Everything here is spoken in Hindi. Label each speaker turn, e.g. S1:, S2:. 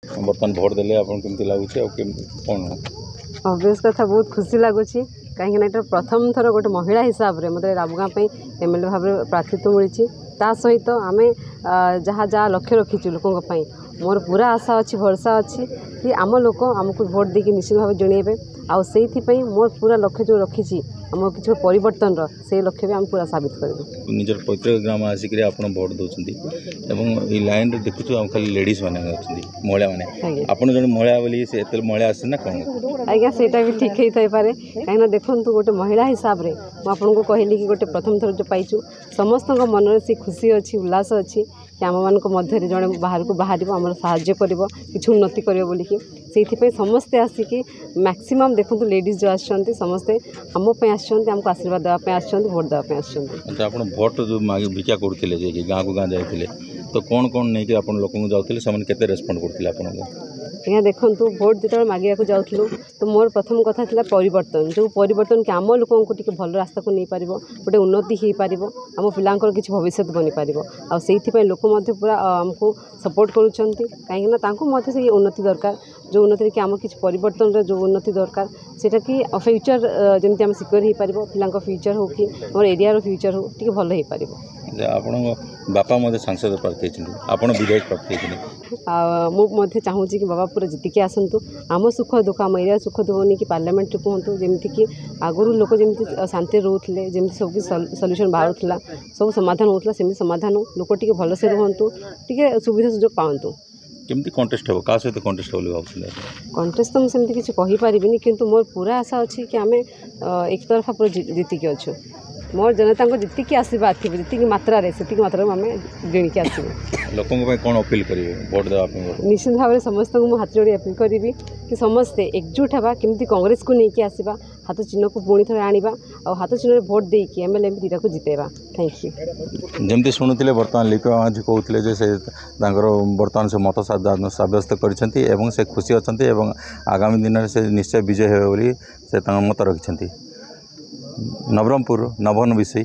S1: बर्तमान भोट देले आपन केमती लागुଛି ଆଉ कौन
S2: ऑब्वियस कथा बहुत खुशी लगुच कहीं प्रथम थर गोटे महिला हिसाब से मतलब राबुगाँ एमएलए भाव में प्रार्थित्व मिली ता सहित आम जहाँ जहाँ लक्ष्य रखीचु लोकों मोर पूरा आशा अच्छी भरोसा अच्छी कि आम लोक आमको भोट देकी निश्चित भाव जनइबे आउ से मोर पूरा लक्ष्य जो रखी आम कि परिवर्तन से लक्ष्य भी आम पूरा साबित करूँ
S1: निजर पैतृक ग्राम आसिक आप भोट दौरान ये लाइन देखु खाली लेडीज मैंने महिला मैंने आपन जन महिला बोली से महिला आसे ना कौन
S2: आज्ञा सेटा भी ठीक होता है पारे कहीं देखो गोटे महिला हिसाब से मुझे कहली कि गोटे प्रथम थर जो पाइचु समस्त मन से खुशी अच्छी उल्लास अच्छी कि आम मान मध्य जड़े बाहर को बाहर आम साहाଯ୍य कर कि उन्नति कर बोलिकी से समस्ते आसिकी मैक्सिमम देखो लेडीज जो आसते समस्ते आमपाई आमको आशीर्वाद देवाई आसछन्ति भोट देवाई आसछन्ति।
S1: आप भोट जो भिक्षा करते गाँव को गाँव जाते तो कौन कौन नहीं कि आप लोक जाते से रेस्पॉन्ड करते
S2: आज्ञा देखूँ भोट जो मागे जाऊँ तो मोर प्रथम कथा था परिवर्तन जो परिवर्तन कि आम लोक भल रास्ता को नहीं पार गोटे उन्नति हो पार आम पिलांकर किसी भविष्य बनी पार आई लोक पूरा आमको सपोर्ट करुँच से उन्नति दरकार जो उन्नति कि आम किसी परिवर्तन जो उन्नति दरकार सेटा कि फ्यूचर जमी आम सिक्योर हो पार पिला फ्यूचर हो कि आम एरिया फ्यूचर हो टी भल हो पार
S1: आपण बापा मध्य सांसद प्रार्थी आपण विधायक प्रार्थी
S2: मुझे चाहूँ कि बाबा पूरा जीतिकी आसतु आम सुख दुख आम एरिया सुख दुख नहीं कि पार्लियामेंट कहतु जमीती कि आगुरी लोक जमी शांति रोते जमी सब सल्यूशन बाहर सब समाधान होता सेमती समाधान हो लोक टे भलसे रुहतु टे सुविधा सुजोग पातु
S1: केमती कंटेस्ट हो क्या सहित कंटेस्ट हो
S2: कंटेस्ट तो मुझे किसी कहीपरि किंतु मोर पूरा आशा अच्छी कि आम एक तरफा पूरा जीतिकी अच्छु मोर जनता को जीतिकी आसवा थी जी मात्रा आम जिणिकी आसो
S1: लोक कौन अपील करेंगे भोट देवाई
S2: निश्चित भाव में समस्त को हाथ जोड़ी अपील करी कि समस्ते एकजुट हवा केमती कांग्रेस को लेकिन आसवा हाथ चिन्ह को पुणी थे आने और हाथ चिन्ह भोट देकी एमएलए दीटा को जितेबा। थैंक यू
S1: जमती शुणुते बर्तमान लिपा माझी कहते से बर्तमान से मत सब्यस्त कर खुशी अच्छा आगामी दिन में से निश्चय विजय हे बोली से मत रखिंट। नवरंगपुर नभन विषय।